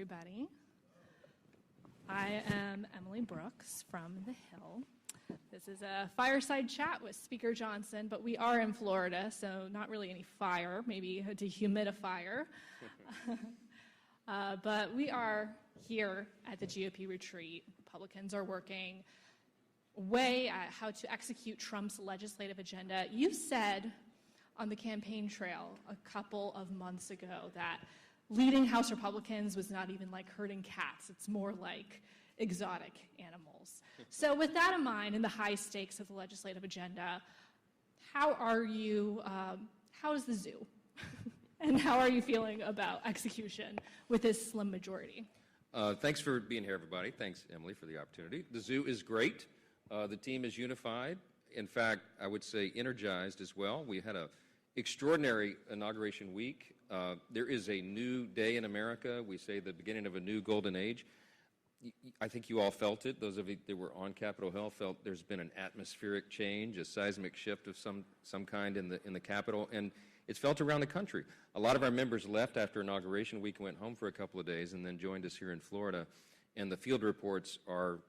everybody. I am Emily Brooks from The Hill. This is a fireside chat with Speaker Johnson, but we are in Florida, so not really any fire, maybe a dehumidifier. But we are here at the GOP Retreat. Republicans are working away at how to execute Trump's legislative agenda. You said on the campaign trail a couple of months ago that leading House Republicans was not even like herding cats. It's more like exotic animals. So with that in mind and the high stakes of the legislative agenda, how are you, how is the zoo? And how are you feeling about execution with this slim majority? Thanks for being here, everybody. Thanks, Emily, for the opportunity. The zoo is great. The team is unified. In fact, I would say energized as well. We had an extraordinary inauguration week. There is a new day in America. We say the beginning of a new golden age. I think you all felt it. Those of you that were on Capitol Hill felt there's been an atmospheric change, a seismic shift of some kind in the Capitol, and it's felt around the country. A lot of our members left after inauguration week and went home for a couple of days and then joined us here in Florida, and the field reports are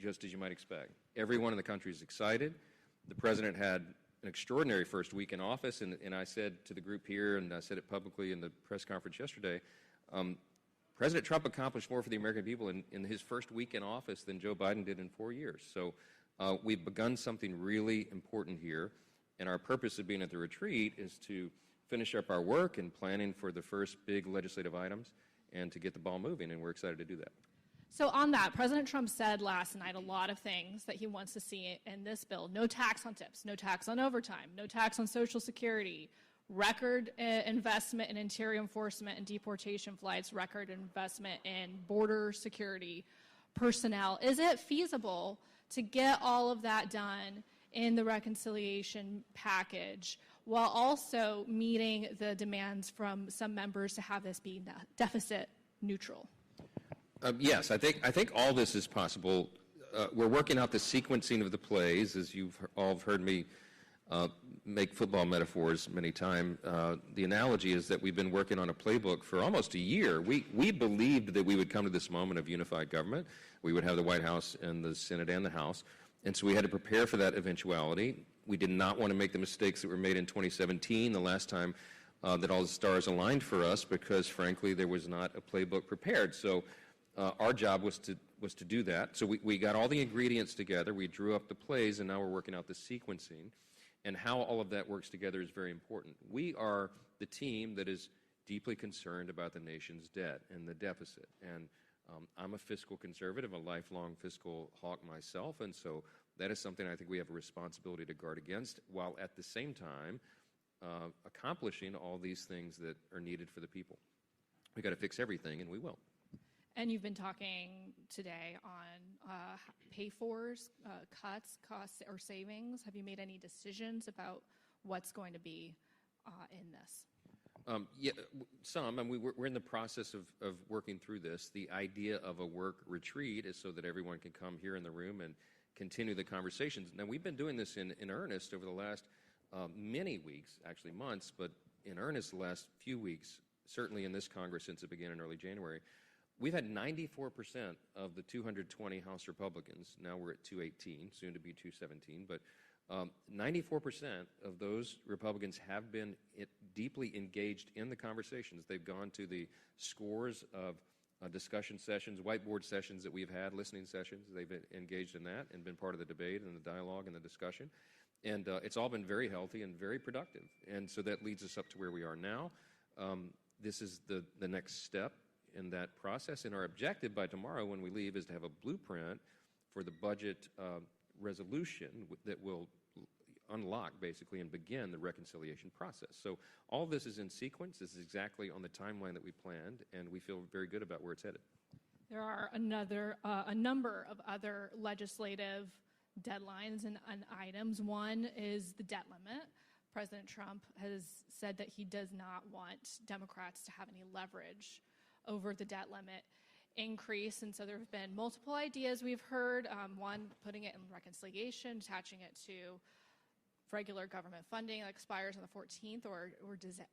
just as you might expect. Everyone in the country is excited. The president had an extraordinary first week in office, and I said to the group here, and I said it publicly in the press conference yesterday, President Trump accomplished more for the American people in his first week in office than Joe Biden did in 4 years. So we've begun something really important here, and our purpose of being at the retreat is to finish up our work and planning for the first big legislative items and to get the ball moving, and we're excited to do that. So on that, President Trump said last night a lot of things that he wants to see in this bill. No tax on tips, no tax on overtime, no tax on Social Security, record investment in interior enforcement and deportation flights, record investment in border security personnel. Is it feasible to get all of that done in the reconciliation package while also meeting the demands from some members to have this be deficit neutral? Yes, I think all this is possible. We're working out the sequencing of the plays, as you've all heard me make football metaphors many times. The analogy is that we've been working on a playbook for almost a year. We believed that we would come to this moment of unified government. We would have the White House and the Senate and the House. And so we had to prepare for that eventuality. We did not want to make the mistakes that were made in 2017, the last time that all the stars aligned for us, because frankly there was not a playbook prepared. So our job was to do that. So we got all the ingredients together. We drew up the plays, and now we're working out the sequencing. And how all of that works together is very important. We are the team that is deeply concerned about the nation's debt and the deficit. And I'm a fiscal conservative, a lifelong fiscal hawk myself, and so that is something I think we have a responsibility to guard against, while at the same time accomplishing all these things that are needed for the people. We got to fix everything, and we will. And you've been talking today on pay-fors, cuts, costs, or savings. Have you made any decisions about what's going to be in this? Yeah, some. I mean, we're in the process of working through this. The idea of a work retreat is so that everyone can come here in the room and continue the conversations. Now, we've been doing this in earnest over the last many weeks, actually months, but in earnest the last few weeks, certainly in this Congress since it began in early January. We've had 94% of the 220 House Republicans, now we're at 218, soon to be 217, but 94% of those Republicans have been deeply engaged in the conversations. They've gone to the scores of discussion sessions, whiteboard sessions that we've had, listening sessions. They've engaged in that and been part of the debate and the dialogue and the discussion. And it's all been very healthy and very productive. And so that leads us up to where we are now. This is the next step in that process. And our objective by tomorrow when we leave is to have a blueprint for the budget resolution that will unlock, basically, and begin the reconciliation process. So all this is in sequence. This is exactly on the timeline that we planned, and we feel very good about where it's headed. There are a number of other legislative deadlines and items. One is the debt limit. President Trump has said that he does not want Democrats to have any leverage over the debt limit increase, and so there have been multiple ideas we've heard. One, putting it in reconciliation, attaching it to regular government funding that expires on the 14th, or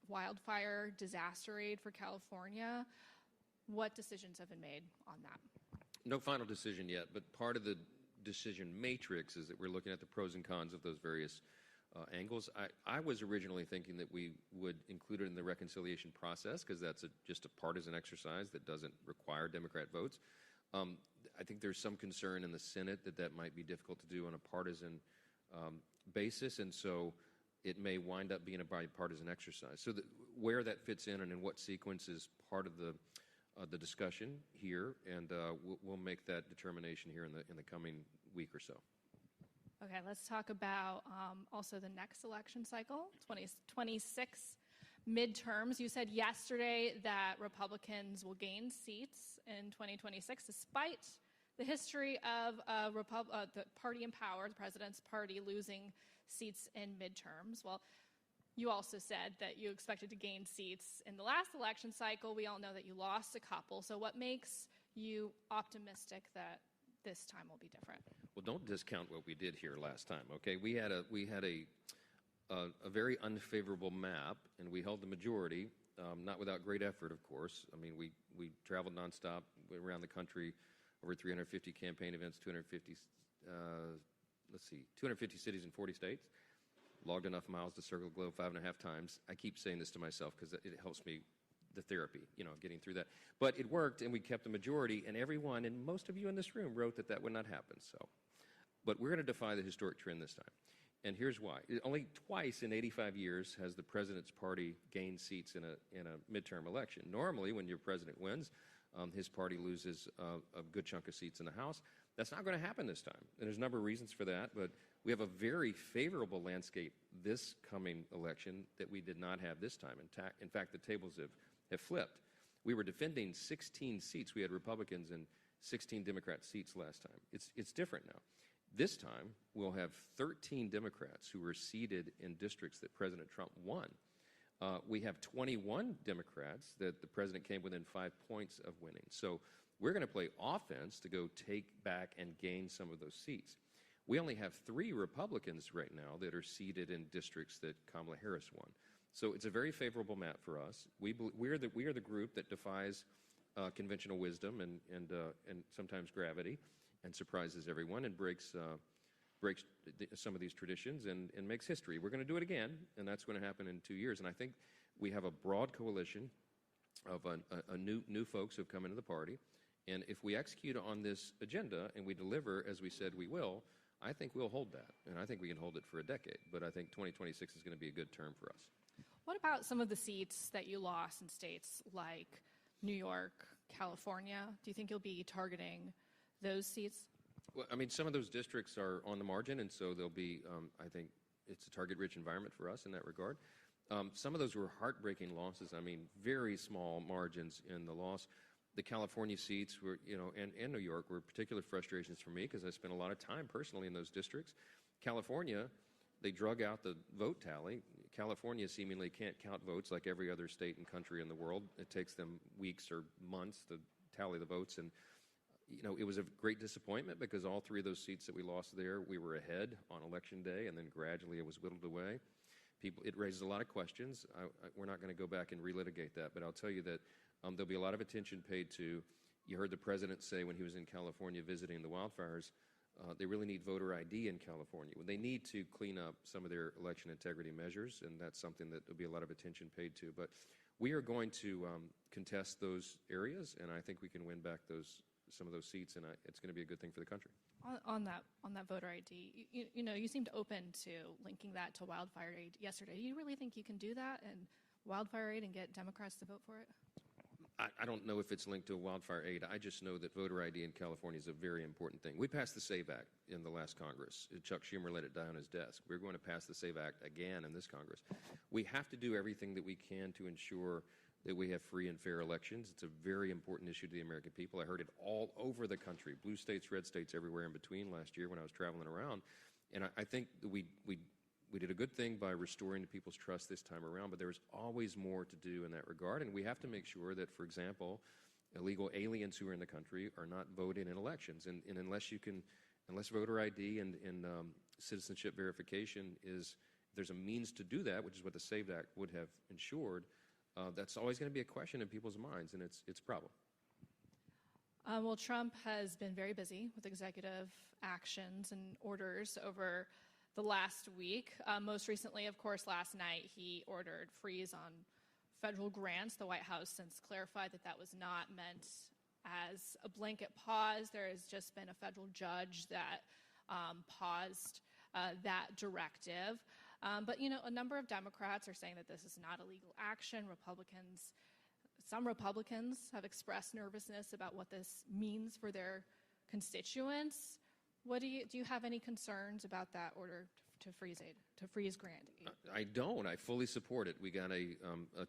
wildfire disaster aid for California. What decisions have been made on that? No final decision yet, but part of the decision matrix is that we're looking at the pros and cons of those various angles. I was originally thinking that we would include it in the reconciliation process because that's just a partisan exercise that doesn't require Democrat votes. I think there's some concern in the Senate that might be difficult to do on a partisan basis, and so it may wind up being a bipartisan exercise. So where that fits in and in what sequence is part of the discussion here, and we'll make that determination here in the coming week or so. Okay, let's talk about also the next election cycle, 2026 midterms. You said yesterday that Republicans will gain seats in 2026, despite the history of the party in power, the president's party, losing seats in midterms. Well, you also said that you expected to gain seats in the last election cycle. We all know that you lost a couple. So what makes you optimistic that this time will be different? Well, don't discount what we did here last time, okay? We had a very unfavorable map, and we held the majority, not without great effort, of course. I mean, we traveled nonstop around the country, over 350 campaign events, 250 cities in 40 states. Logged enough miles to circle the globe 5.5 times. I keep saying this to myself because it helps me, the therapy, getting through that. But it worked, and we kept the majority, and everyone, and most of you in this room, wrote that would not happen. But we're going to defy the historic trend this time. And here's why. Only twice in 85 years has the president's party gained seats in a midterm election. Normally, when your president wins, his party loses a good chunk of seats in the House. That's not going to happen this time. And there's a number of reasons for that, but we have a very favorable landscape this coming election that we did not have this time. In fact, the tables have flipped. We were defending 16 seats. We had Republicans and 16 Democrat seats last time. It's different now. This time, we'll have 13 Democrats who were seated in districts that President Trump won. We have 21 Democrats that the president came within 5 points of winning. So we're going to play offense to go take back and gain some of those seats. We only have 3 Republicans right now that are seated in districts that Kamala Harris won. So it's a very favorable map for us. We are the group that defies conventional wisdom and sometimes gravity, and surprises everyone and breaks some of these traditions and makes history. We're going to do it again, and that's going to happen in 2 years. And I think we have a broad coalition of new folks who have come into the party. And if we execute on this agenda and we deliver as we said we will, I think we'll hold that. And I think we can hold it for a decade. But I think 2026 is going to be a good term for us. What about some of the seats that you lost in states like New York, California? Do you think you'll be targeting those seats? Well, I mean, some of those districts are on the margin, and so they'll be, I think it's a target-rich environment for us in that regard. Some of those were heartbreaking losses. I mean, very small margins in the loss. The California seats were, and New York were particular frustrations for me because I spent a lot of time personally in those districts. California, they drug out the vote tally. California seemingly can't count votes like every other state and country in the world. It takes them weeks or months to tally the votes, and it was a great disappointment because all 3 of those seats that we lost there, we were ahead on election day, and then gradually it was whittled away. It raises a lot of questions. We're not going to go back and relitigate that, but I'll tell you that there'll be a lot of attention paid to. You heard the president say when he was in California visiting the wildfires, they really need voter ID in California. They need to clean up some of their election integrity measures, and that's something that there'll be a lot of attention paid to. But we are going to contest those areas, and I think we can win back some of those seats, and it's going to be a good thing for the country. On that voter ID, you seemed open to linking that to Wildfire Aid yesterday. Do you really think you can do that and Wildfire Aid and get Democrats to vote for it? I don't know if it's linked to Wildfire Aid. I just know that voter ID in California is a very important thing. We passed the SAVE Act in the last Congress. Chuck Schumer let it die on his desk. We're going to pass the SAVE Act again in this Congress. We have to do everything that we can to ensure that we have free and fair elections. It's a very important issue to the American people. I heard it all over the country, blue states, red states, everywhere in between last year when I was traveling around. And I think that we did a good thing by restoring people's trust this time around, but there's always more to do in that regard. And we have to make sure that, for example, illegal aliens who are in the country are not voting in elections. And unless voter ID and citizenship verification there's a means to do that, which is what the SAVE Act would have ensured, that's always going to be a question in people's minds, and it's a problem. Well, Trump has been very busy with executive actions and orders over the last week. Most recently, of course, last night, he ordered freeze on federal grants. The White House since clarified that that was not meant as a blanket pause. There has just been a federal judge that paused that directive. But, you know, a number of Democrats are saying that this is not a legal action. Some Republicans have expressed nervousness about what this means for their constituents. Do you have any concerns about that order to freeze grant aid? I don't. I fully support it. We got a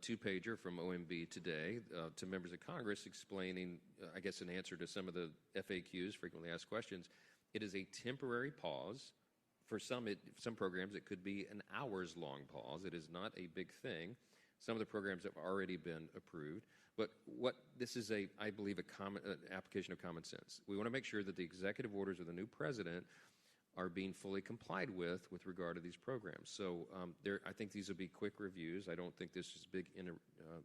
two-pager from OMB today to members of Congress explaining, I guess, an answer to some of the FAQs, frequently asked questions. It is a temporary pause. For some programs, it could be an hours-long pause. It is not a big thing. Some of the programs have already been approved. But this is, I believe, an application of common sense. We want to make sure that the executive orders of the new president are being fully complied with regard to these programs. So I think these will be quick reviews. I don't think this is a big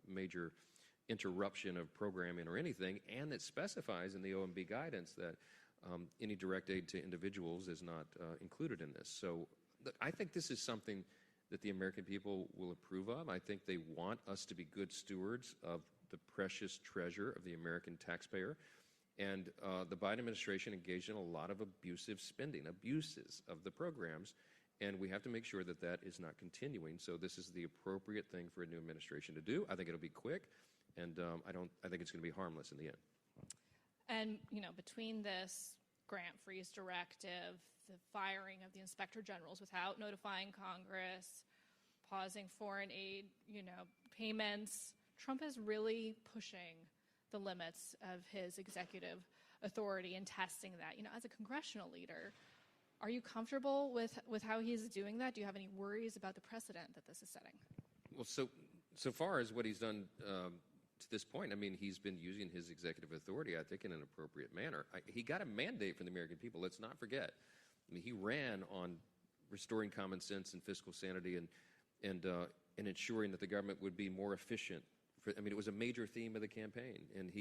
major interruption of programming or anything, and it specifies in the OMB guidance that any direct aid to individuals is not included in this. So I think this is something that the American people will approve of. I think they want us to be good stewards of the precious treasure of the American taxpayer. And the Biden administration engaged in a lot of abusive spending, abuses of the programs, and we have to make sure that that is not continuing. So this is the appropriate thing for a new administration to do. I think it'll be quick, and I think it's going to be harmless in the end. And, you know, between this grant freeze directive, the firing of the inspector generals without notifying Congress, pausing foreign aid, payments, Trump is really pushing the limits of his executive authority and testing that. As a congressional leader, are you comfortable with how he's doing that? Do you have any worries about the precedent that this is setting? Well, so far as what he's done to this point, I mean, he's been using his executive authority, I think, in an appropriate manner. He got a mandate from the American people. Let's not forget. I mean, he ran on restoring common sense and fiscal sanity and ensuring that the government would be more efficient. It was a major theme of the campaign. And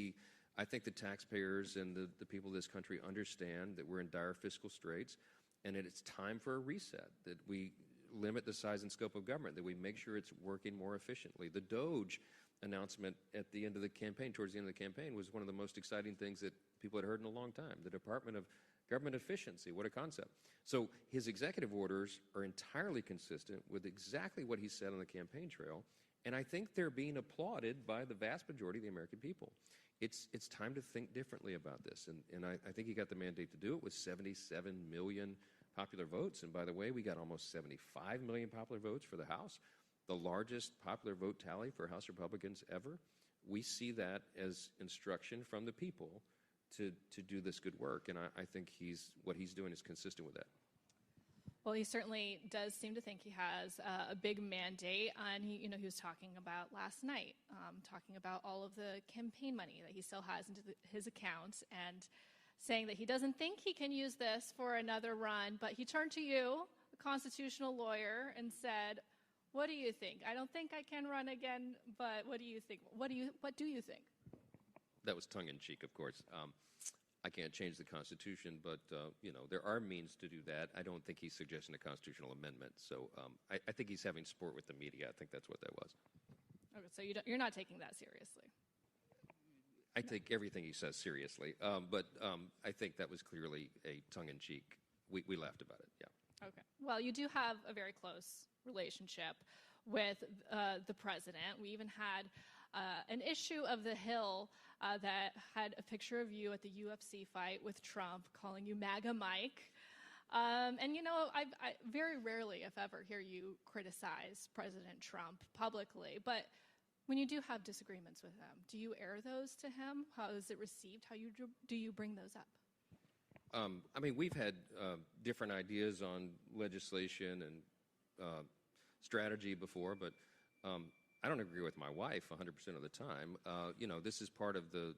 I think the taxpayers and the people of this country understand that we're in dire fiscal straits and that it's time for a reset, that we limit the size and scope of government, that we make sure it's working more efficiently. The DOGE announcement at the end of the campaign, towards the end of the campaign, was one of the most exciting things that people had heard in a long time. The Department of Government Efficiency, what a concept. So his executive orders are entirely consistent with exactly what he said on the campaign trail, and I think they're being applauded by the vast majority of the American people. It's time to think differently about this, and I think he got the mandate to do it with 77 million popular votes. And by the way, we got almost 75 million popular votes for the House, the largest popular vote tally for House Republicans ever. We see that as instruction from the people to do this good work, and I think what he's doing is consistent with that. Well, he certainly does seem to think he has a big mandate, and he was talking about last night, talking about all of the campaign money that he still has into his accounts, and saying that he doesn't think he can use this for another run. But he turned to you, a constitutional lawyer, and said, "What do you think? I don't think I can run again, but what do you think? What do you think?" That was tongue-in-cheek, of course. I can't change the Constitution, but there are means to do that. I don't think he's suggesting a constitutional amendment. So I think he's having sport with the media. I think that's what that was. Okay, so you're not taking that seriously. I take everything he says seriously, but I think that was clearly a tongue-in-cheek. We laughed about it, yeah. Okay. Well, you do have a very close relationship with the president. We even had an issue of The Hill that had a picture of you at the UFC fight with Trump, calling you MAGA Mike. And I very rarely, if ever, hear you criticize President Trump publicly. But when you do have disagreements with him, do you air those to him? How is it received? How do you bring those up? We've had different ideas on legislation and strategy before, but I don't agree with my wife 100% of the time. This is part of the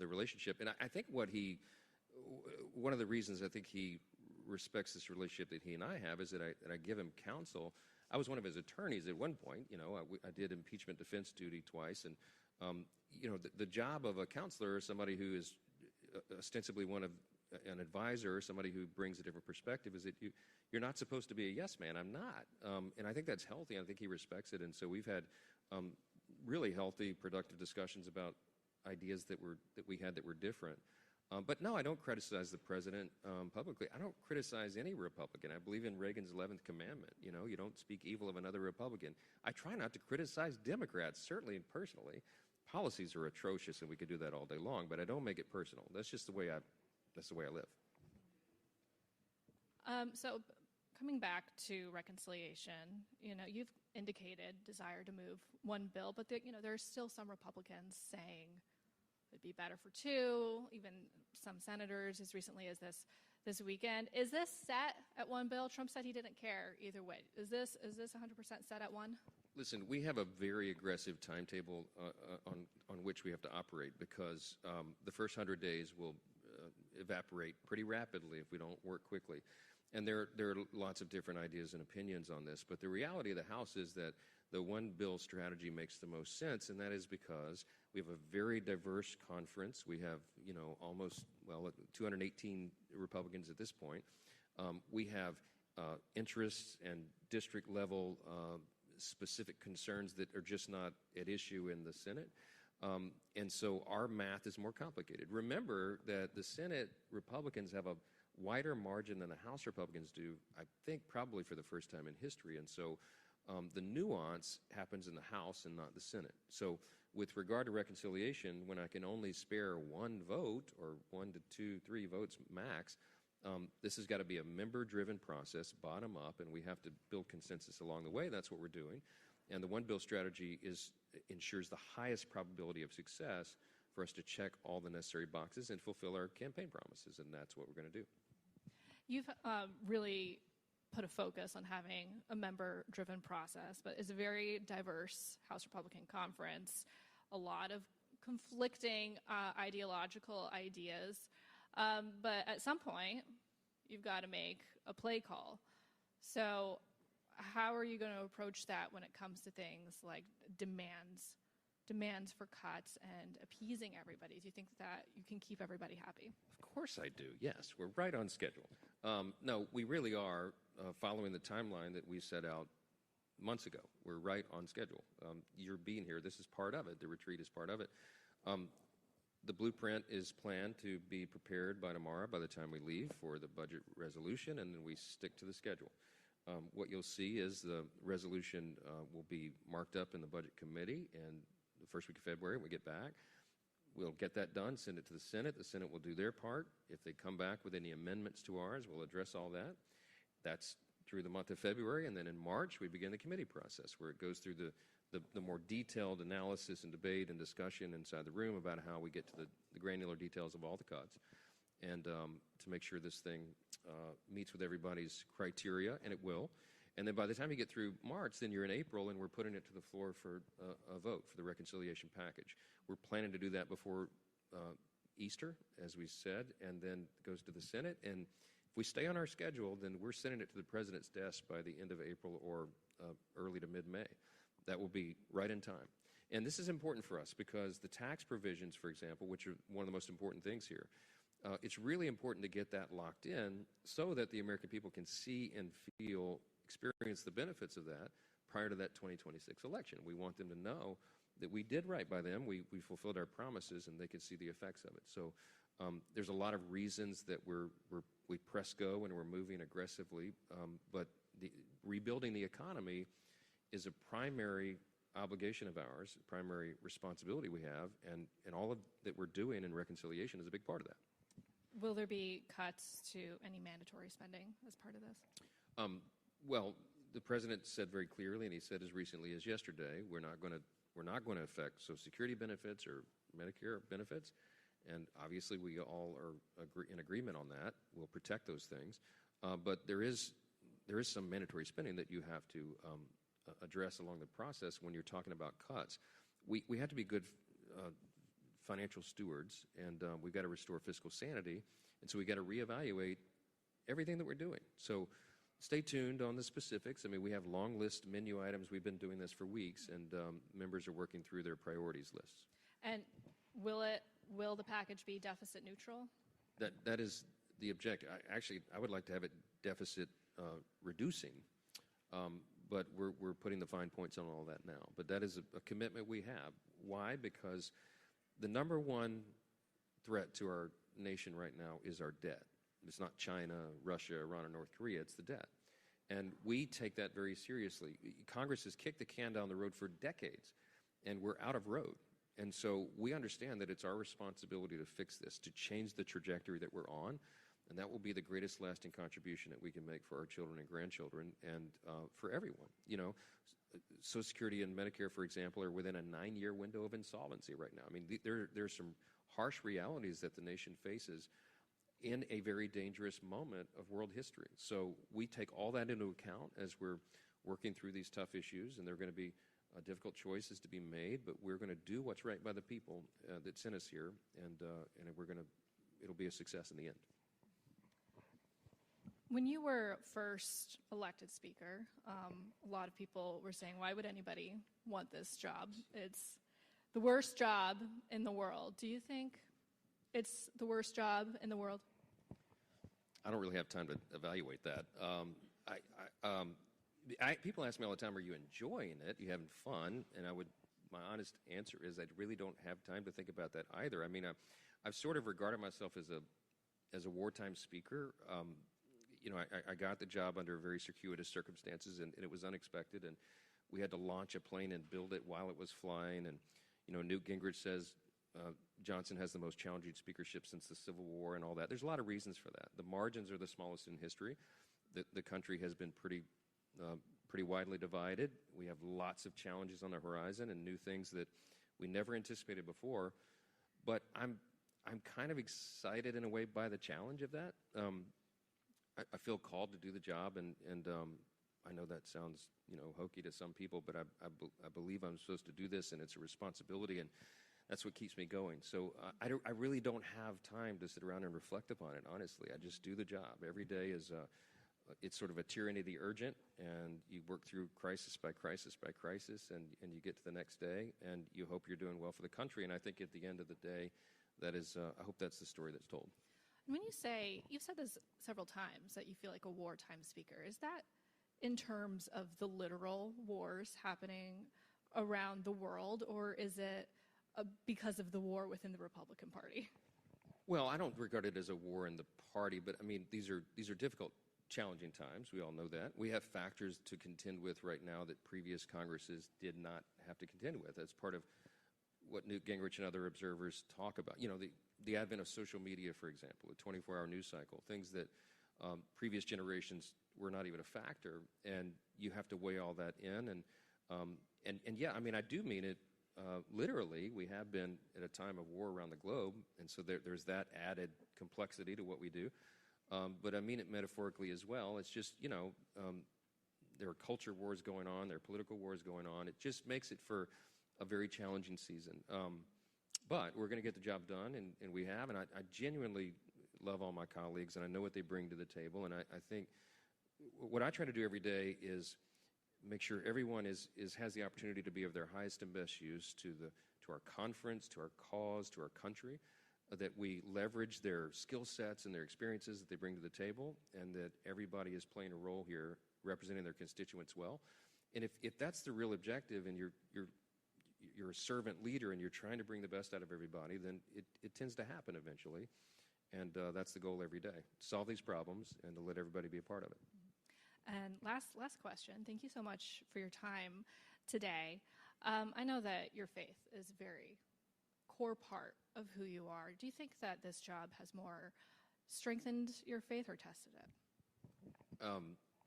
relationship, and I think one of the reasons I think he respects this relationship that he and I have is that I give him counsel. I was one of his attorneys at one point. I did impeachment defense duty twice, and the job of a counselor is somebody who is ostensibly an advisor or somebody who brings a different perspective, is that you're not supposed to be a yes man. I'm not. And I think that's healthy. I think he respects it. And so we've had really healthy, productive discussions about ideas that we had that were different. But no, I don't criticize the president publicly. I don't criticize any Republican. I believe in Reagan's 11th commandment. You know, you don't speak evil of another Republican. I try not to criticize Democrats, certainly and personally. Policies are atrocious, and we could do that all day long. But I don't make it personal. That's just the way I live. So, coming back to reconciliation, you know, you've indicated desire to move one bill, but there are still some Republicans saying it'd be better for two, even some senators as recently as this weekend. Is this set at one bill? Trump said he didn't care either way. Is this 100% set at one? Listen, we have a very aggressive timetable on which we have to operate because the first 100 days will evaporate pretty rapidly if we don't work quickly. And there are lots of different ideas and opinions on this, but the reality of the House is that the one bill strategy makes the most sense, and that is because we have a very diverse conference. We have, almost 218 Republicans at this point. We have interests and district level specific concerns that are just not at issue in the Senate. And so our math is more complicated. Remember that the Senate Republicans have a wider margin than the House Republicans do, I think probably for the first time in history. And so the nuance happens in the House and not the Senate. So with regard to reconciliation, when I can only spare one vote or 1 to 2, 3 votes max, this has got to be a member-driven process, bottom up, and we have to build consensus along the way. That's what we're doing. And the one bill strategy ensures the highest probability of success for us to check all the necessary boxes and fulfill our campaign promises, and that's what we're going to do. You've really put a focus on having a member-driven process, but it's a very diverse House Republican conference, a lot of conflicting ideological ideas, but at some point, you've got to make a play call. So how are you going to approach that when it comes to things like demands for cuts and appeasing everybody? Do you think that you can keep everybody happy? Of course I do, yes. We're right on schedule. No, we really are following the timeline that we set out months ago. We're right on schedule. You're being here. This is part of it. The retreat is part of it. The blueprint is planned to be prepared by tomorrow by the time we leave for the budget resolution, and then we stick to the schedule. What you'll see is the resolution will be marked up in the Budget Committee, and the first week of February when we get back, we'll get that done, send it to the Senate. The Senate will do their part. If they come back with any amendments to ours, we'll address all that. That's through the month of February, and then in March, we begin the committee process where it goes through the more detailed analysis and debate and discussion inside the room about how we get to the granular details of all the cuts and to make sure this thing meets with everybody's criteria, and it will. And then by the time you get through March, then you're in April, and we're putting it to the floor for a vote for the reconciliation package. We're planning to do that before Easter, as we said, and then it goes to the Senate. And if we stay on our schedule, then we're sending it to the president's desk by the end of April or early to mid-May. That will be right in time. And this is important for us because the tax provisions, for example, which are one of the most important things here, it's really important to get that locked in so that the American people can see and experience the benefits of that prior to that 2026 election. We want them to know that we did right by them, we fulfilled our promises, and they can see the effects of it. So there's a lot of reasons that we press go and we're moving aggressively, but rebuilding the economy is a primary obligation of ours, a primary responsibility we have, and all of that we're doing in reconciliation is a big part of that. Will there be cuts to any mandatory spending as part of this? Well, the president said very clearly, and he said as recently as yesterday, we're not going to affect Social Security benefits or Medicare benefits, and obviously we all are in agreement on that. We'll protect those things, but there is some mandatory spending that you have to address along the process when you're talking about cuts. We have to be good financial stewards, and we've got to restore fiscal sanity, and so we've got to reevaluate everything that we're doing. So stay tuned on the specifics. I mean, we have long list menu items. We've been doing this for weeks, and members are working through their priorities lists. And will will the package be deficit neutral? That is the objective. I would like to have it deficit reducing, but we're putting the fine points on all that now. But that is a commitment we have. Why? Because the number one threat to our nation right now is our debt. It's not China, Russia, Iran, or North Korea. It's the debt. And we take that very seriously. Congress has kicked the can down the road for decades, and we're out of road. And so we understand that it's our responsibility to fix this, to change the trajectory that we're on, and that will be the greatest lasting contribution that we can make for our children and grandchildren and for everyone. You know, Social Security and Medicare, for example, are within a 9-year window of insolvency right now. I mean, there's some harsh realities that the nation faces in a very dangerous moment of world history. So we take all that into account as we're working through these tough issues, and there are going to be difficult choices to be made, but we're going to do what's right by the people that sent us here, and it'll be a success in the end. When you were first elected Speaker, a lot of people were saying, why would anybody want this job? It's the worst job in the world. Do you think it's the worst job in the world? I don't really have time to evaluate that. People ask me all the time, are you enjoying it? Are you having fun? And my honest answer is I really don't have time to think about that either. I mean, I've sort of regarded myself as a wartime speaker. You know, I got the job under very circuitous circumstances, and it was unexpected, and we had to launch a plane and build it while it was flying. And, you know, Newt Gingrich says Johnson has the most challenging speakership since the Civil War and all that. There's a lot of reasons for that. The margins are the smallest in history. The country has been pretty widely divided. We have lots of challenges on the horizon and new things that we never anticipated before. But I'm kind of excited in a way by the challenge of that. I feel called to do the job, and I know that sounds, you know, hokey to some people, but I believe I'm supposed to do this, and it's a responsibility, and that's what keeps me going. So I really don't have time to sit around and reflect upon it, honestly. I just do the job. Every day is it's sort of a tyranny of the urgent, and you work through crisis by crisis by crisis, and you get to the next day, and you hope you're doing well for the country. And I think at the end of the day, that is, I hope that's the story that's told. And when you say, you've said this several times, that you feel like a wartime speaker, is that in terms of the literal wars happening around the world, or is it because of the war within the Republican Party? Well, I don't regard it as a war in the party, but I mean, these are difficult, challenging times. We all know that. We have factors to contend with right now that previous Congresses did not have to contend with. That's part of what Newt Gingrich and other observers talk about. You know, the advent of social media, for example, the 24-hour news cycle, things that previous generations were not even a factor, and you have to weigh all that in. And yeah, I mean, I do mean it literally. We have been at a time of war around the globe, and so there's that added complexity to what we do. But I mean it metaphorically as well. It's just, you know, there are culture wars going on, there are political wars going on. It just makes it for a very challenging season. But we're going to get the job done, and we have. And I genuinely love all my colleagues, and I know what they bring to the table. And I think what I try to do every day is make sure everyone has the opportunity to be of their highest and best use to our conference, to our cause, to our country, that we leverage their skill sets and their experiences that they bring to the table, and that everybody is playing a role here representing their constituents well. And if that's the real objective, and you're a servant leader and you're trying to bring the best out of everybody, then it tends to happen eventually. And that's the goal every day, solve these problems and to let everybody be a part of it. And last question. Thank you so much for your time today. I know that your faith is a very core part of who you are. Do you think that this job has more strengthened your faith or tested it?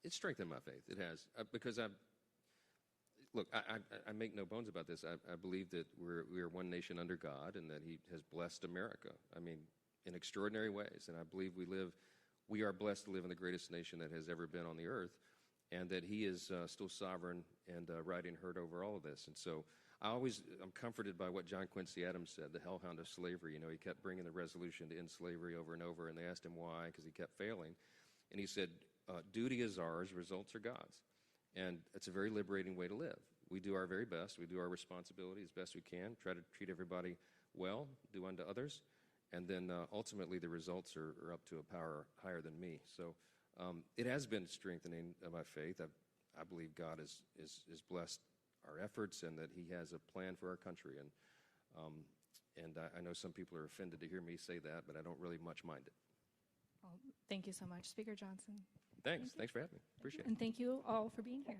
It's strengthened my faith. It has. Because look, I make no bones about this. I believe that we are one nation under God, and that He has blessed America, I mean, in extraordinary ways. And I believe we are blessed to live in the greatest nation that has ever been on the earth, and that He is still sovereign and right and heard over all of this. And so I'm comforted by what John Quincy Adams said, the hellhound of slavery. You know, he kept bringing the resolution to end slavery over and over, and they asked him why, because he kept failing. And he said, duty is ours, results are God's. And it's a very liberating way to live. We do our very best. We do our responsibility as best we can, try to treat everybody well, do unto others, and then ultimately the results are up to a power higher than me. So it has been strengthening of my faith. I believe God has blessed our efforts and that He has a plan for our country. And I know some people are offended to hear me say that, but I don't really much mind it. Well, thank you so much, Speaker Johnson. Thanks for having me. Appreciate it. And thank you all for being here.